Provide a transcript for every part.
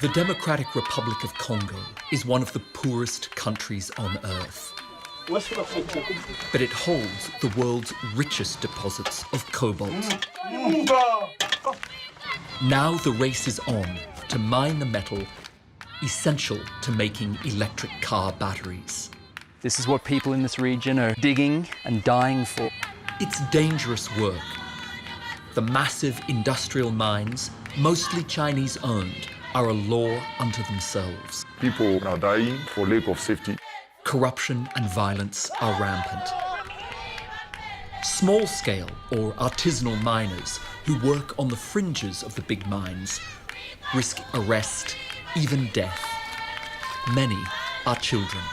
The Democratic Republic of Congo is one of the poorest countries on Earth. But it holds the world's richest deposits of cobalt. Now the race is on to mine the metal essential to making electric car batteries. This is what people in this region are digging and dying for. It's dangerous work. The massive industrial mines, mostly Chinese-owned, are a law unto themselves. People are dying for lack of safety. Corruption and violence are rampant. Small-scale or artisanal miners who work on the fringes of the big mines risk arrest, even death. Many are children.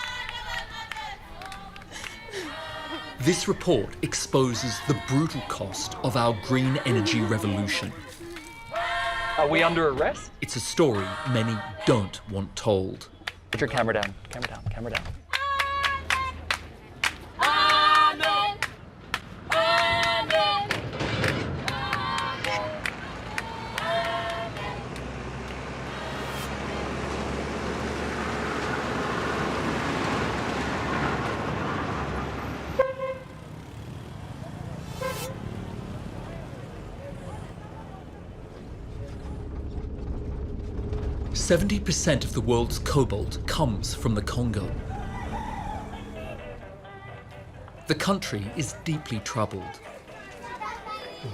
This report exposes the brutal cost of our green energy revolution. Are we under arrest? It's a story many don't want told. Put your camera down, camera down, camera down. 70% of the world's cobalt comes from the Congo. The country is deeply troubled.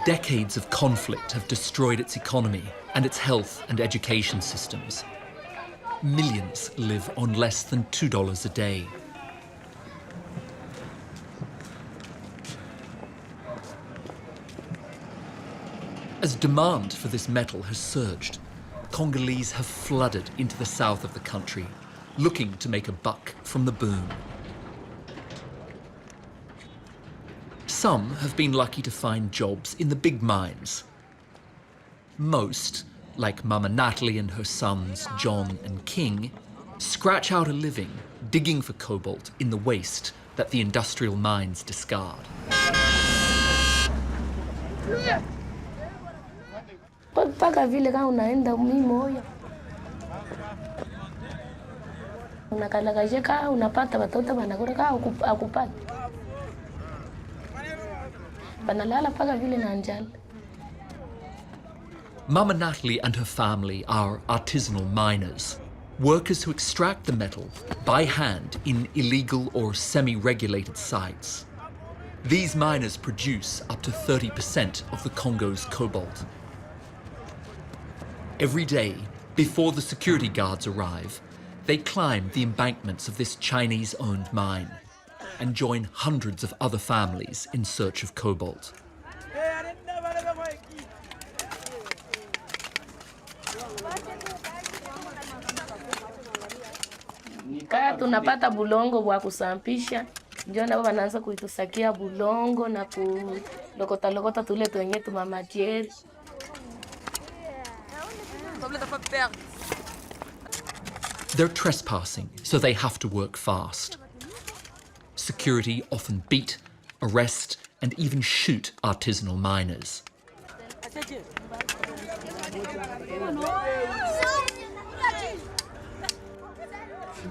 Decades of conflict have destroyed its economy and its health and education systems. Millions live on less than $2 a day. As demand for this metal has surged, Congolese have flooded into the south of the country, looking to make a buck from the boom. Some have been lucky to find jobs in the big mines. Most, like Mama Natalie and her sons John and King, scratch out a living digging for cobalt in the waste that the industrial mines discard. Paka vile kama unaenda mimoyo. Unakalakasheka unapata watoto wanakula kama akupata. Banalala paka vile na njala. Mama Natalie and her family are artisanal miners, workers who extract the metal by hand in illegal or semi-regulated sites. These miners produce up to 30% of the Congo's cobalt. Every day, before the security guards arrive, they climb the embankments of this Chinese-owned mine and join hundreds of other families in search of cobalt. Kaya tunapata bulongo wa kusampisha, ndio nabo wanaanza kuitusakia bulongo na kulokota tule twenye tumamatieri. They're trespassing, so they have to work fast. Security often beat, arrest, and even shoot artisanal miners.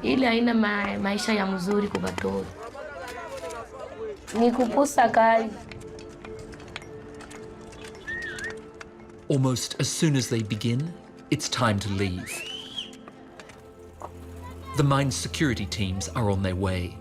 Ile haina maisha ya mzuri kwa watoto. Ni kupusa kai. Almost as soon as they begin, it's time to leave. The mine's security teams are on their way.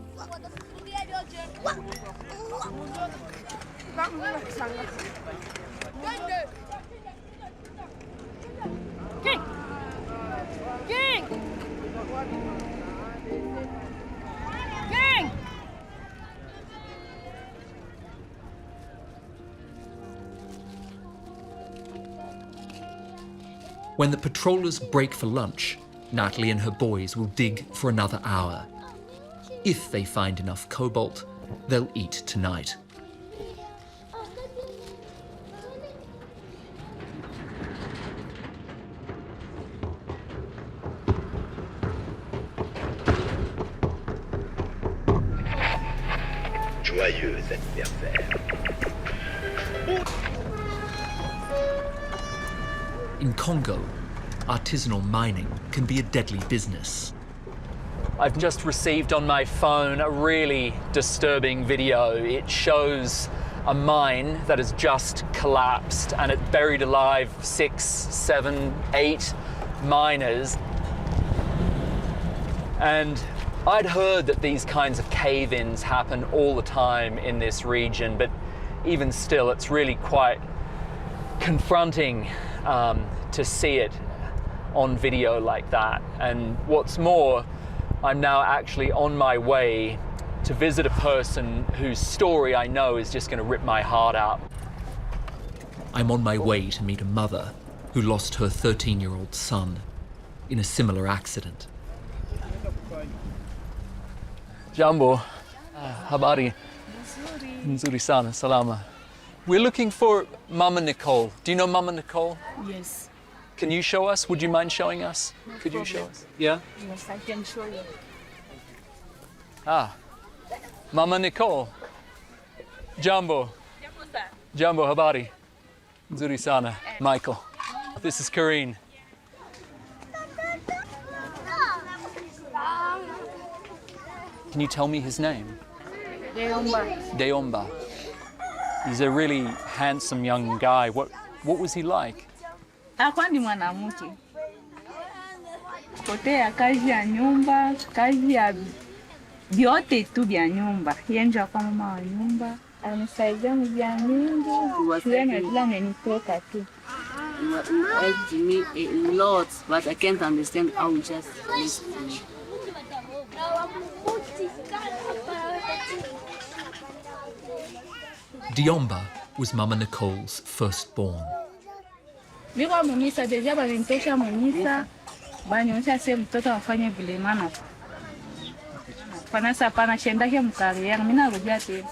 When the patrollers break for lunch, Natalie and her boys will dig for another hour. If they find enough cobalt, they'll eat tonight. Joyeux anniversaire. In Congo, artisanal mining can be a deadly business. I've just received on my phone a really disturbing video. It shows a mine that has just collapsed and it buried alive 6, 7, 8 miners. And I'd heard that these kinds of cave-ins happen all the time in this region, but even still, it's really quite confronting to see it on video like that. And what's more, I'm now actually on my way to visit a person whose story I know is just going to rip my heart out. I'm on my way to meet a mother who lost her 13-year-old son in a similar accident. Jambo, habari. Nzuri sana, salama. We're looking for Mama Nicole. Do you know Mama Nicole? Yes. Can you show us? Would you mind showing us? Could you show us? Yeah? Yes, I can show you. Ah, Mama Nicole. Jambo. Jambo, habari. Nzuri sana. Michael. This is Karine. Can you tell me his name? Deomba. He's a really handsome young guy. What was he like? Hakuwa ni mwanamke. Potea kazi ya nyumba, kazi ya vyote tu vya nyumba. Yeye ndio kwa mama wa nyumba. Anisaidia vya mingi. Yeye ndio amenitoka tu. Helped me a lot, but I can't understand how he just listened to me. Diomba was Mama Nicole's firstborn. Niko munisa deja banitosha munisa. Banyosha sasa mtoto afanye vile maana. Pana sasa pana shenda ke mkariera, mimi narudia tena.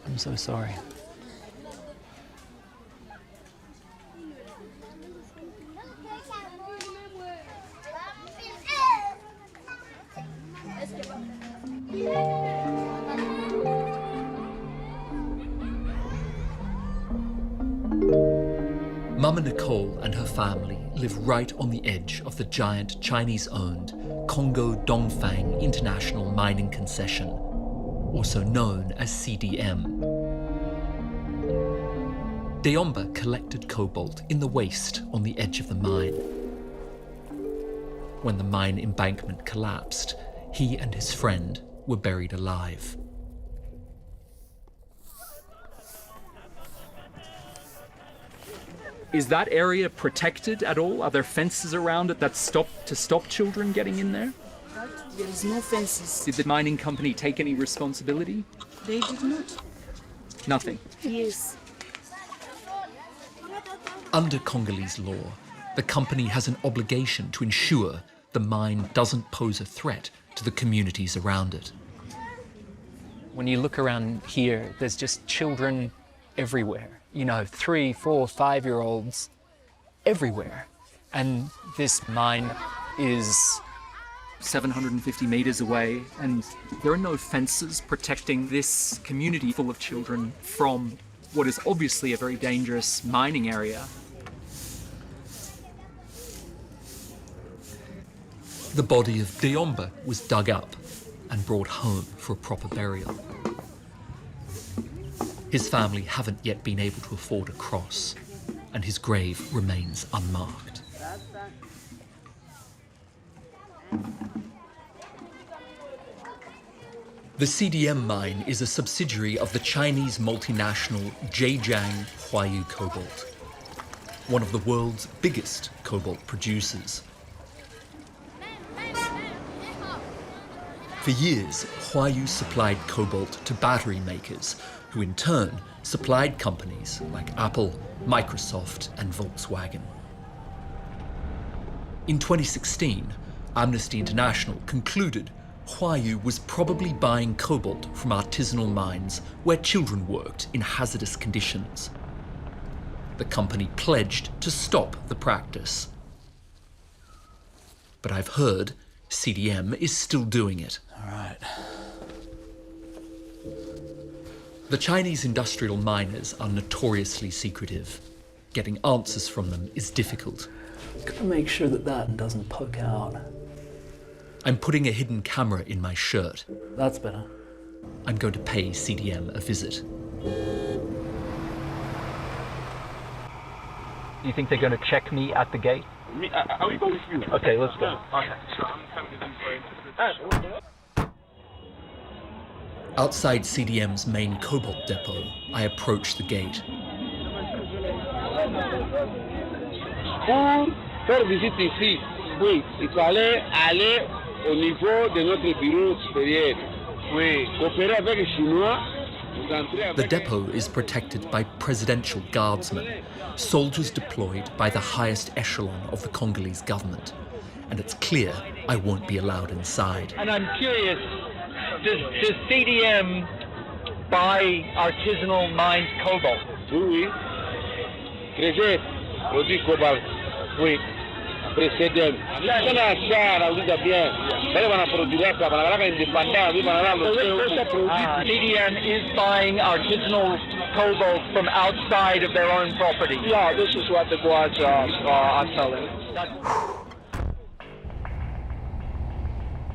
I'm so sorry. Mama Nicole and her family live right on the edge of the giant Chinese-owned Congo Dongfang International Mining Concession, also known as CDM. Deomba collected cobalt in the waste on the edge of the mine. When the mine embankment collapsed, he and his friend were buried alive. Is that area protected at all? Are there fences around it that stop children getting in there? There is no fences. Did the mining company take any responsibility? They did not. Nothing. Yes. Under Congolese law, the company has an obligation to ensure the mine doesn't pose a threat to the communities around it. When you look around here, there's just children everywhere. You know, 3, 4, 5-year-olds everywhere. And this mine is 750 meters away, and there are no fences protecting this community full of children from what is obviously a very dangerous mining area. The body of Deomba was dug up and brought home for a proper burial. His family haven't yet been able to afford a cross, and his grave remains unmarked. The CDM mine is a subsidiary of the Chinese multinational Zhejiang Huayu Cobalt, one of the world's biggest cobalt producers. For years, Huayu supplied cobalt to battery makers, who in turn supplied companies like Apple, Microsoft, and Volkswagen. In 2016, Amnesty International concluded Huayu was probably buying cobalt from artisanal mines where children worked in hazardous conditions. The company pledged to stop the practice. But I've heard CDM is still doing it. All right. The Chinese industrial miners are notoriously secretive. Getting answers from them is difficult. Gotta make sure that that doesn't poke out. I'm putting a hidden camera in my shirt. That's better. I'm going to pay CDM a visit. You think they're going to check me at the gate? I will go with you. Okay, let's go. Outside CDM's main cobalt depot, I approach the gate. Pour faire visite ici, oui, il fallait aller au niveau de notre bureau supérieur. Oui, coopérer avec les Chinois. The depot is protected by presidential guardsmen, soldiers deployed by the highest echelon of the Congolese government. And it's clear I won't be allowed inside. And I'm curious, does CDM buy artisanal mined cobalt? Oui, oui. Crédit, produit Cobalto. Oui. Précédent. Là, on a ça, on a bien. CDM is buying artisanal cobalt from outside of their own property. Yeah, this is what the guards are telling.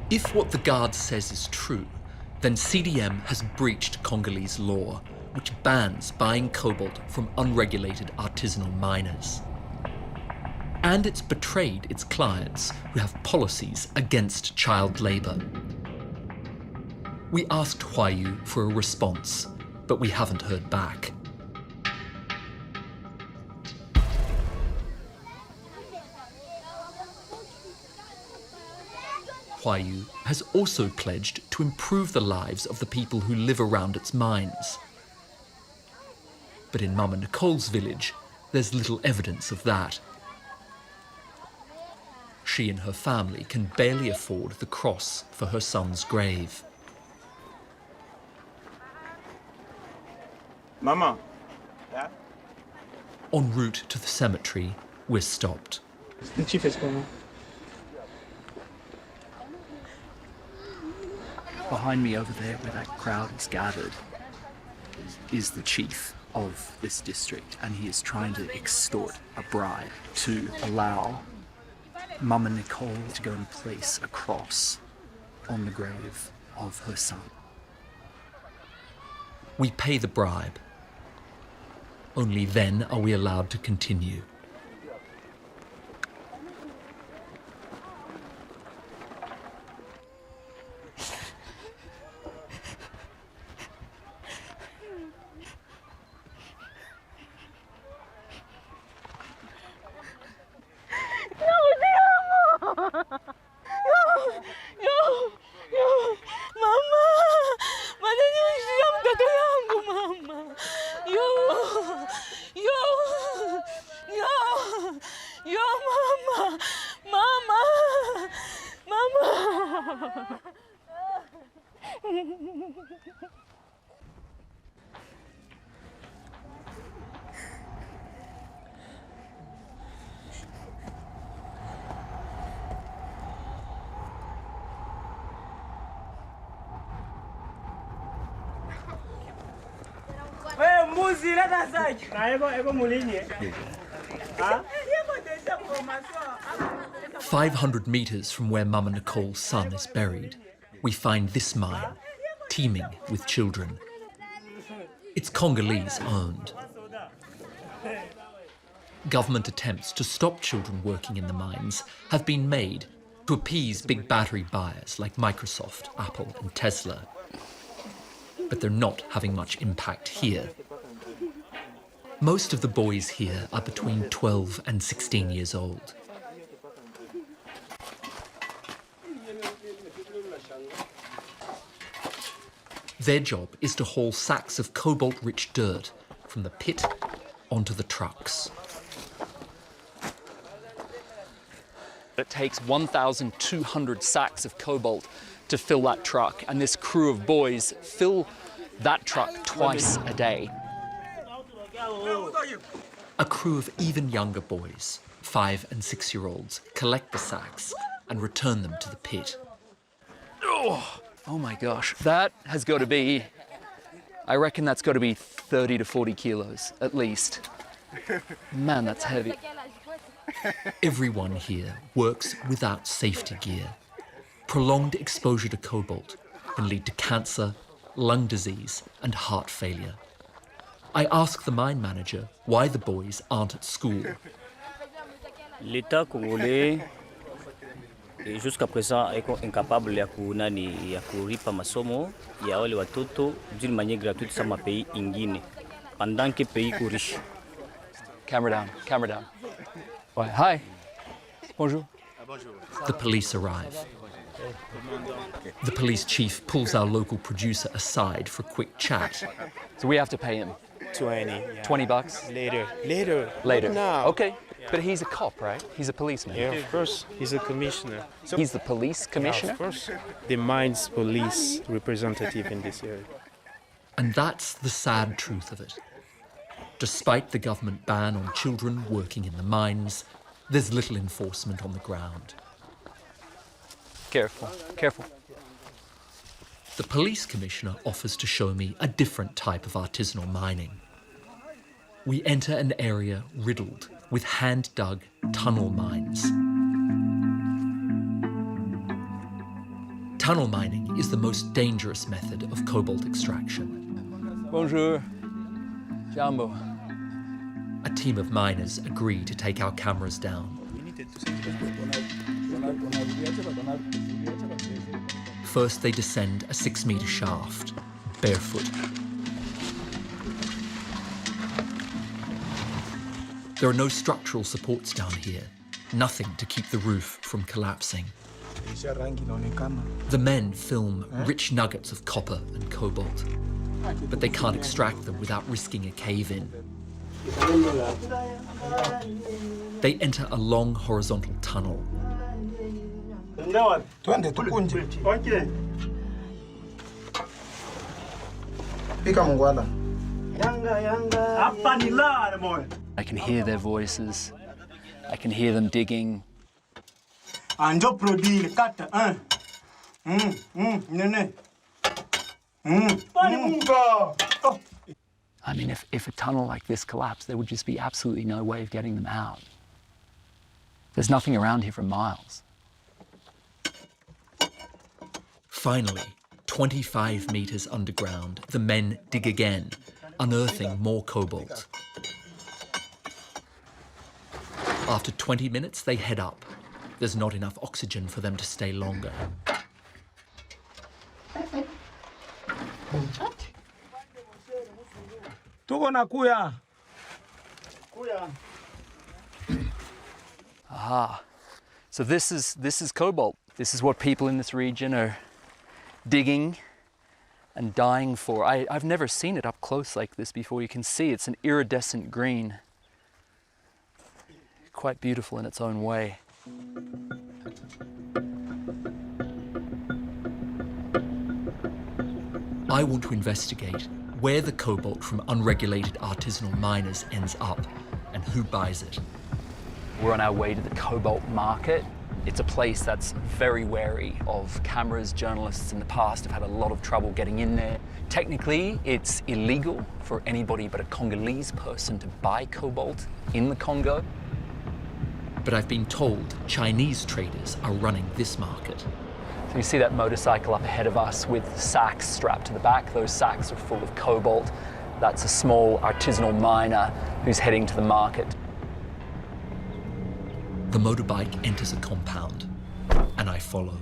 If what the guard says is true, then CDM has breached Congolese law, which bans buying cobalt from unregulated artisanal miners. And it's betrayed its clients, who have policies against child labour. We asked Huayu for a response, but we haven't heard back. Huayu has also pledged to improve the lives of the people who live around its mines. But in Mama Nicole's village, there's little evidence of that. She and her family can barely afford the cross for her son's grave. Mama. Yeah? En route to the cemetery, we're stopped. The chief is coming. Behind me over there, where that crowd is gathered, is the chief of this district, and he is trying to extort a bribe to allow Mama Nicole to go and place a cross on the grave of her son. We pay the bribe. Only then are we allowed to continue. Muzi leta zake. Na ego mulinyi. 500 meters from where Mama Nicole's son is buried, we find this mine, teeming with children. It's Congolese owned. Government attempts to stop children working in the mines have been made to appease big battery buyers like Microsoft, Apple, and Tesla. But they're not having much impact here. Most of the boys here are between 12 and 16 years old. Their job is to haul sacks of cobalt-rich dirt from the pit onto the trucks. It takes 1,200 sacks of cobalt to fill that truck, and this crew of boys fill that truck twice a day. A crew of even younger boys, 5- and 6-year-olds, collect the sacks and return them to the pit. Oh my gosh, that has got to be I reckon that's got to be 30 to 40 kilos, at least. Man, that's heavy. Everyone here works without safety gear. Prolonged exposure to cobalt can lead to cancer, lung disease, and heart failure. I ask the mine manager why the boys aren't at school. L'État congolais jusqu'à présent est incapable ya kulipa masomo ya wale watoto d'une manière gratuite sama pays ingine pendant que pays ko riche. Camera down, camera down. Right, hi. Bonjour. The police arrive. The police chief pulls our local producer aside for a quick chat. So we have to pay him 20. Yeah. 20 bucks? Later. Later. Now. Okay. But he's a cop, right? He's a policeman. Yeah, of course. He's a commissioner. He's the police commissioner? Yeah, of course. The mine's police representative in this area. And that's the sad truth of it. Despite the government ban on children working in the mines, there's little enforcement on the ground. Careful, careful. The police commissioner offers to show me a different type of artisanal mining. We enter an area riddled with hand-dug tunnel mines. Tunnel mining is the most dangerous method of cobalt extraction. Bonjour. Jambo. A team of miners agree to take our cameras down. First, they descend a 6-meter shaft, barefoot. There are no structural supports down here, nothing to keep the roof from collapsing. The men film rich nuggets of copper and cobalt, but they can't extract them without risking a cave-in. They enter a long horizontal tunnel. I can hear their voices. I can hear them digging. I mean, if a tunnel like this collapsed, there would just be absolutely no way of getting them out. There's nothing around here for miles. Finally, 25 meters underground, the men dig again, unearthing more cobalt. After 20 minutes, they head up. There's not enough oxygen for them to stay longer. Aha. So this is cobalt. This is what people in this region are digging and dying for. I've never seen it up close like this before. You can see it's an iridescent green. Quite beautiful in its own way. I want to investigate where the cobalt from unregulated artisanal miners ends up and who buys it. We're on our way to the cobalt market. It's a place that's very wary of cameras. Journalists in the past have had a lot of trouble getting in there. Technically, it's illegal for anybody but a Congolese person to buy cobalt in the Congo. But I've been told Chinese traders are running this market. So you see that motorcycle up ahead of us with sacks strapped to the back. Those sacks are full of cobalt. That's a small artisanal miner who's heading to the market. The motorbike enters a compound, and I follow.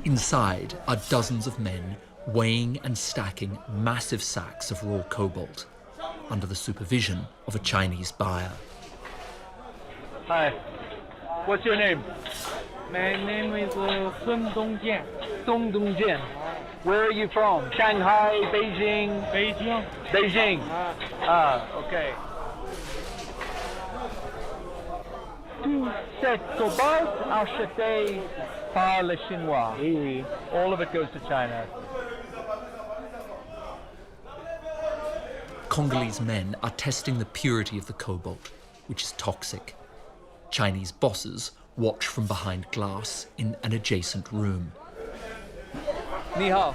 Inside are dozens of men weighing and stacking massive sacks of raw cobalt under the supervision of a Chinese buyer. Hi, what's your name? My name is Sun Dongjian. Sun Dongjian. Where are you from? Shanghai, Beijing? Beijing. Beijing. Okay. Tout cet cobalt acheté par les Chinois. Oui, oui. All of it goes to China. Congolese men are testing the purity of the cobalt, which is toxic. Chinese bosses watch from behind glass in an adjacent room. Ni hao.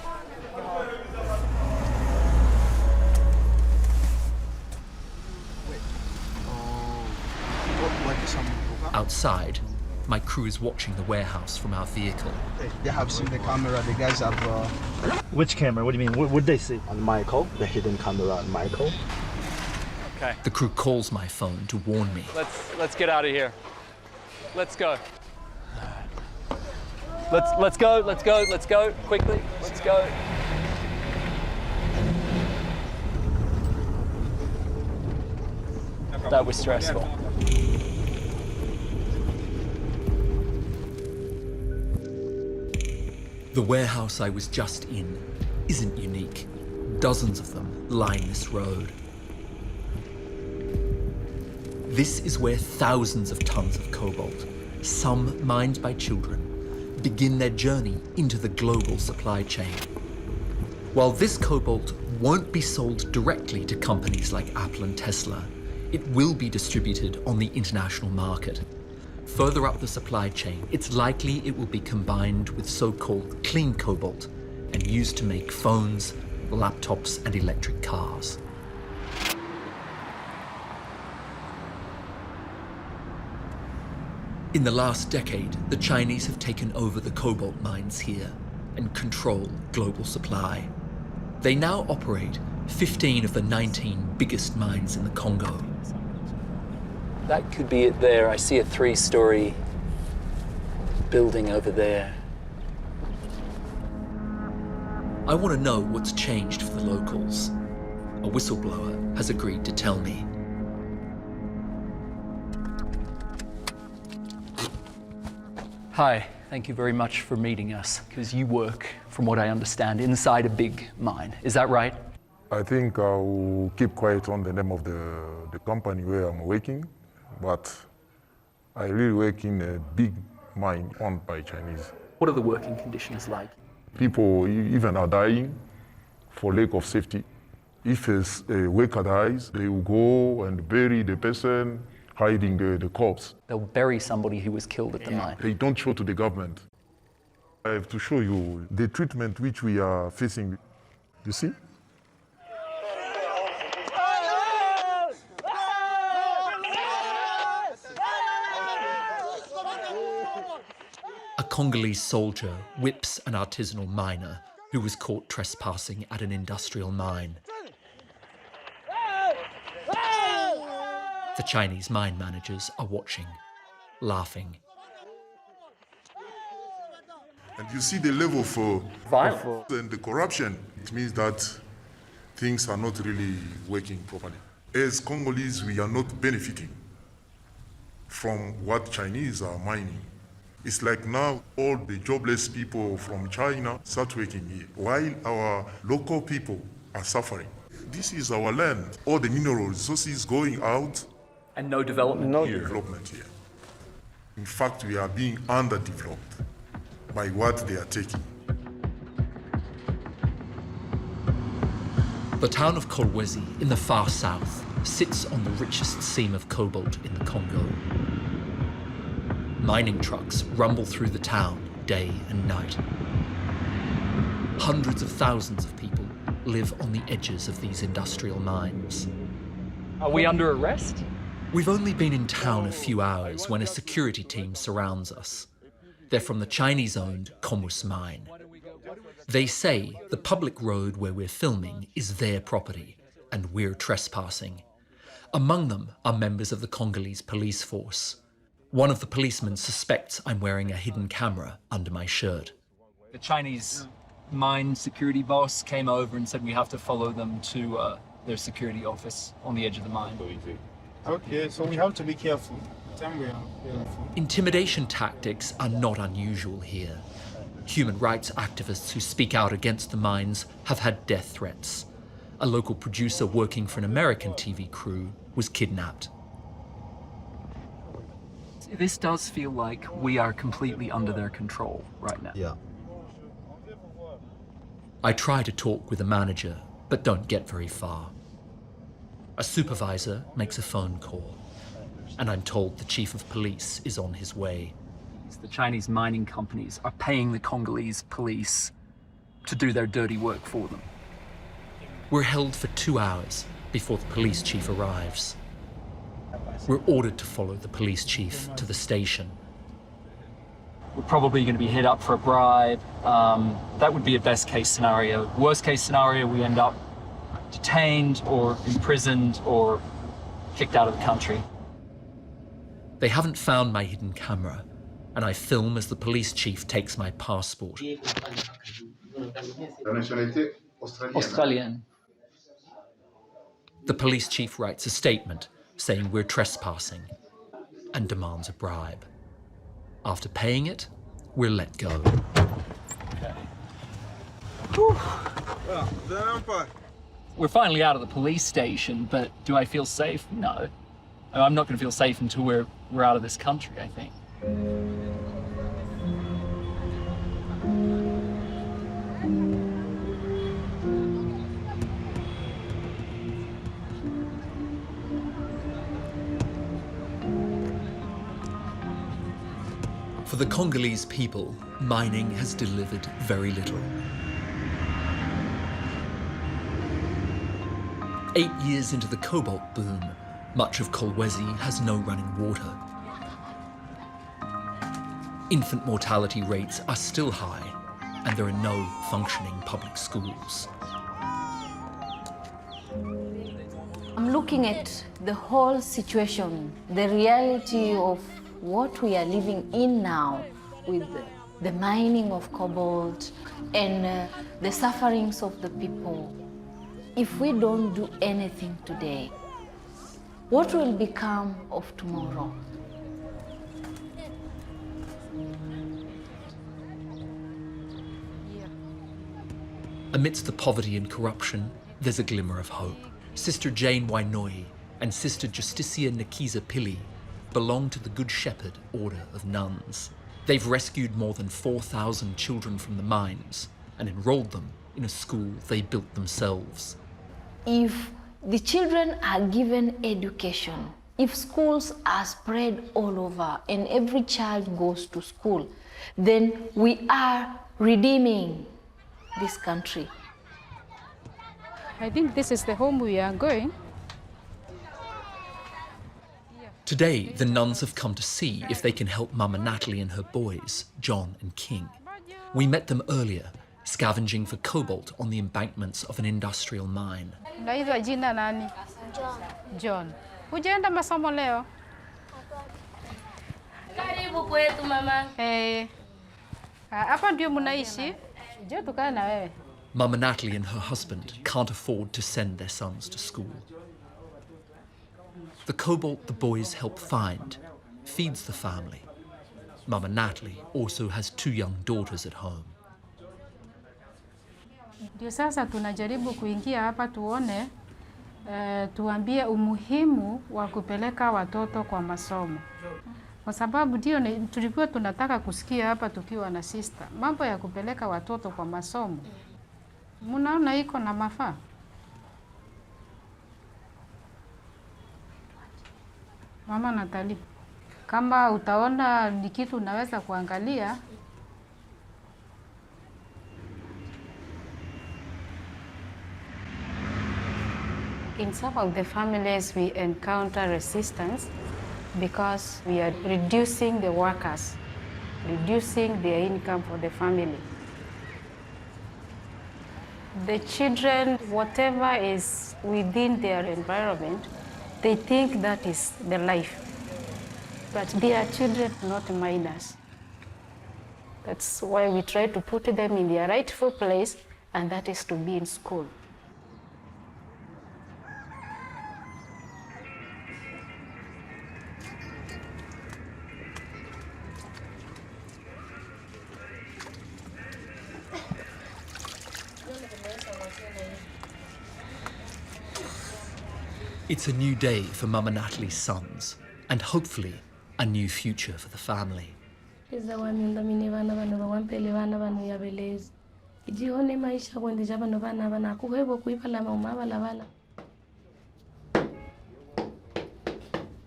Outside, my crew is watching the warehouse from our vehicle. They have seen the camera, the guys have... Which camera? What do you mean? What did they see? On Michael, the hidden camera on Michael. Okay. The crew calls my phone to warn me. Let's get out of here. Let's go. Let's go quickly. Let's go. That was stressful. The warehouse I was just in isn't unique. Dozens of them line this road. This is where thousands of tons of cobalt, some mined by children, begin their journey into the global supply chain. While this cobalt won't be sold directly to companies like Apple and Tesla, it will be distributed on the international market. Further up the supply chain, it's likely it will be combined with so-called clean cobalt and used to make phones, laptops, and electric cars. In the last decade, the Chinese have taken over the cobalt mines here and control global supply. They now operate 15 of the 19 biggest mines in the Congo. That could be it there. I see a 3-story building over there. I want to know what's changed for the locals. A whistleblower has agreed to tell me. Hi, thank you very much for meeting us, because you work, from what I understand, inside a big mine. Is that right? I think I'll keep quiet on the name of the company where I'm working, but I really work in a big mine owned by Chinese. What are the working conditions like? People even are dying for lack of safety. If a worker dies, they will go and bury the person, hiding the corpse. They'll bury somebody who was killed at the mine. They don't show to the government. I have to show you the treatment which we are facing. You see? A Congolese soldier whips an artisanal miner who was caught trespassing at an industrial mine. The Chinese mine managers are watching, laughing. And you see the level for violence and the corruption. It means that things are not really working properly. As Congolese, we are not benefiting from what Chinese are mining. It's like now all the jobless people from China start working here, while our local people are suffering. This is our land. All the mineral resources going out. And no development No here. development here. In fact, we are being underdeveloped by what they are taking. The town of Kolwezi in the far south sits on the richest seam of cobalt in the Congo. Mining trucks rumble through the town day and night. Hundreds of thousands of people live on the edges of these industrial mines. Are we under arrest? We've only been in town a few hours when a security team surrounds us. They're from the Chinese-owned Comus mine. They say the public road where we're filming is their property, and we're trespassing. Among them are members of the Congolese police force. One of the policemen suspects I'm wearing a hidden camera under my shirt. The Chinese mine security boss came over and said we have to follow them to their security office on the edge of the mine. Okay, so we have to be careful. Intimidation tactics are not unusual here. Human rights activists who speak out against the mines have had death threats. A local producer working for an American TV crew was kidnapped. This does feel like we are completely under their control right now. Yeah. I try to talk with the manager, but don't get very far. A supervisor makes a phone call, and I'm told the chief of police is on his way. companies, the Chinese mining companies, are paying the Congolese police to do their dirty work for them. We're held for 2 hours before the police chief arrives. We're ordered to follow the police chief to the station. We're probably going to be hit up for a bribe. That would be a best case scenario. Worst case scenario, we end up detained or imprisoned or kicked out of the country. They haven't found my hidden camera, and I film as the police chief takes my passport. Australian. The police chief writes a statement saying we're trespassing and demands a bribe. After paying it, we're let go. We're finally out of the police station, but do I feel safe? No. I'm not going to feel safe until we're out of this country, I think. For the Congolese people, mining has delivered very little. 8 years into the cobalt boom, much of Kolwezi has no running water. Infant mortality rates are still high, and there are no functioning public schools. I'm looking at the whole situation, the reality of what we are living in now with the mining of cobalt and the sufferings of the people. If we don't do anything today, what will become of tomorrow? Amidst the poverty and corruption, there's a glimmer of hope. Sister Jane Wainoi and Sister Justicia Nikiza Pili belong to the Good Shepherd Order of Nuns. They've rescued more than 4,000 children from the mines and enrolled them in a school they built themselves. If the children are given education, if schools are spread all over and every child goes to school, then we are redeeming this country. I think this is the home we are going. Today, the nuns have come to see if they can help Mama Natalie and her boys, John and King. We met them earlier, scavenging for cobalt on the embankments of an industrial mine. Unaitwa jina nani? John. Hujaenda masomo leo? Karibu kwetu mama. Hapa ndio mnaishi? Je, tukae na wewe. Mama Natalie and her husband can't afford to send their sons to school. The cobalt the boys help find feeds the family. Mama Natalie also has 2 young daughters at home. Ndio sasa tunajaribu kuingia hapa tuone, tuambie umuhimu wa kupeleka watoto kwa masomo. Kwa sababu ndio tulikuwa tunataka kusikia hapa tukiwa na sister. Mambo ya kupeleka watoto kwa masomo. Mnaona iko na mafaa? Mama Natalie, kama utaona ni kitu unaweza kuangalia. In some of the families we encounter resistance because we are reducing the workers, reducing their income for the family. The children, whatever is within their environment, they think that is the life. But they are children, not minors. That's why we try to put them in their rightful place, and that is to be in school. It's a new day for Mama Natalie's sons, and hopefully a new future for the family.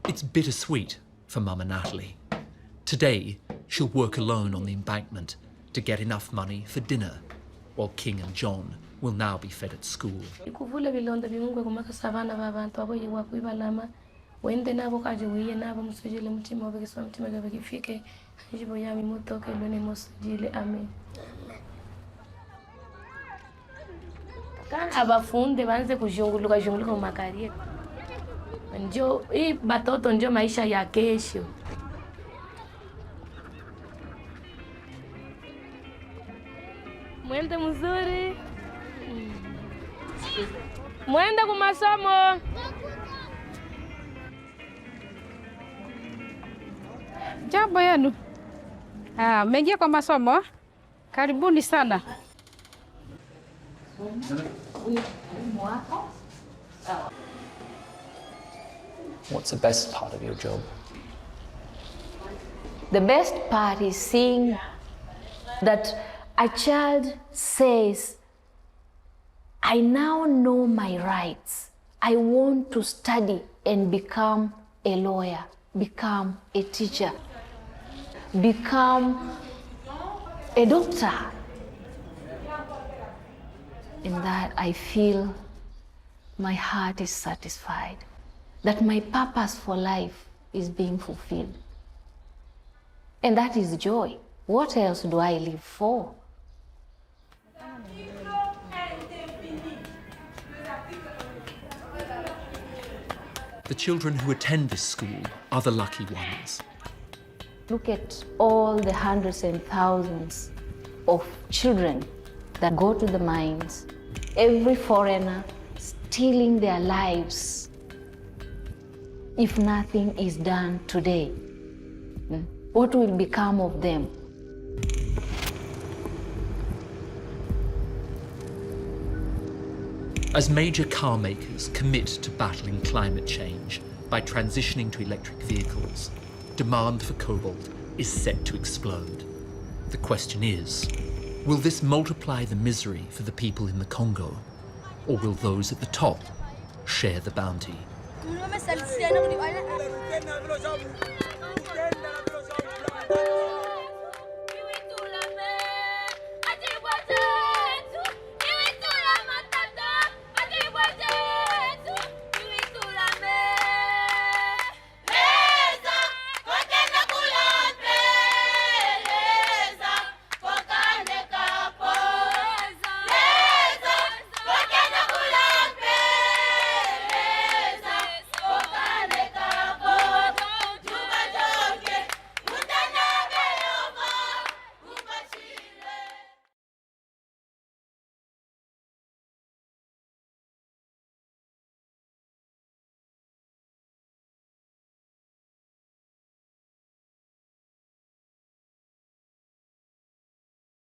It's bittersweet for Mama Natalie. Today, she'll work alone on the embankment to get enough money for dinner, while King and John will now be fed at school. Ikuvule bilonda bimungwe kumaka savana babantu abo yiwa kuibalama wende nabo kaje wiye nabo musujile mutima obekeswa mutima gabe kifike jibo yami mutoke lone musujile amen. Abafunde banze kujunguluka mu makaria. Njo hii batoto njo maisha ya kesho. Mwende mzuri. Mwende ku masomo. Jambo yenu. Mmeingia kwa masomo? Karibuni sana. What's the best part of your job? The best part is seeing that a child says, I now know my rights. I want to study and become a lawyer, become a teacher, become a doctor. In that I feel my heart is satisfied, that my purpose for life is being fulfilled. And that is joy. What else do I live for? The children who attend this school are the lucky ones. Look at all the hundreds and thousands of children that go to the mines, every foreigner stealing their lives. If nothing is done today, what will become of them? As major car makers commit to battling climate change by transitioning to electric vehicles, demand for cobalt is set to explode. The question is, will this multiply the misery for the people in the Congo, or will those at the top share the bounty?